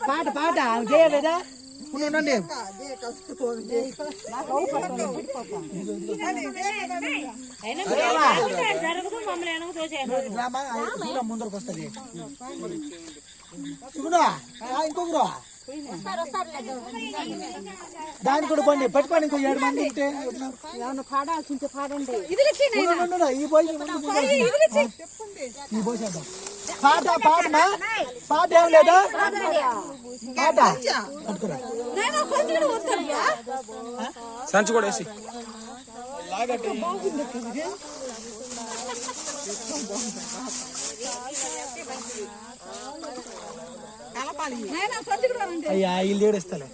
పాట పాట చేయలేదా ఉండండి ముందరకు వస్తుంది ఇంకొకరు దానికి కూడా పండి పట్టుకోండి ఇంకో 7 మంది ఉంటే పాడాల్సింటే పాడండి ఈ పోయి పాట పాటమా పాట ఏం లేదా పాట పట్టుకురా సంచి కూడా వేసి అయ్యా వీళ్ళు ఏడుస్తలే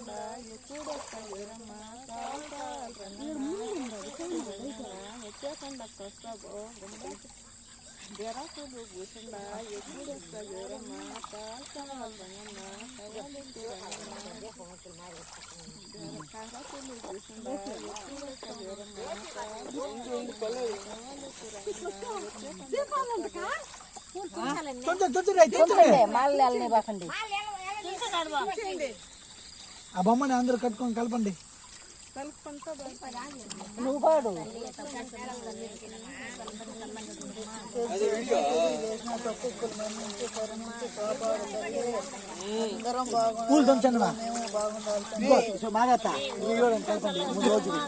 ఆ బొమ్మని అందరూ కట్టుకొని కలపండి నువ్వు పాడు పూలు దంచండి మాగత్త కలపండి 3 రోజులు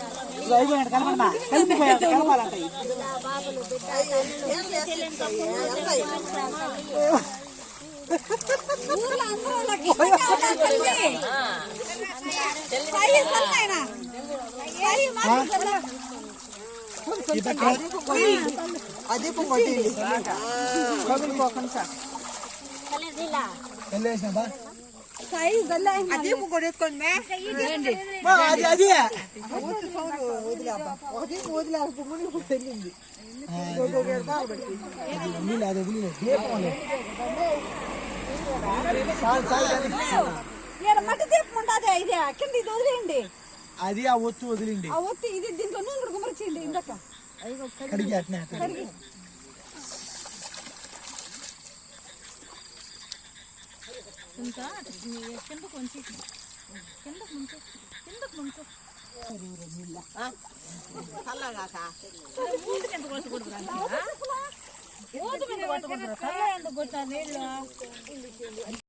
అయిపోయినట్టు కలపండి కలిపిపోయాక కలపాలంట అదే మట్టి దీపం ఉంటుంది ఇది కింద ఇది వదిలేయండి అది ఆ ఒత్తు వదిలిండి ఆ ఒత్తి ఇది దీంట్లో నూనె గుమర్చేయండి ఇందాక కడిగి అట్నే ఇంకా కింద కొంచెం కిందకు ముంచు కిందకు ముంచు చల్లగాక ఊటి కింద కొట్టకూడదు నీళ్ళు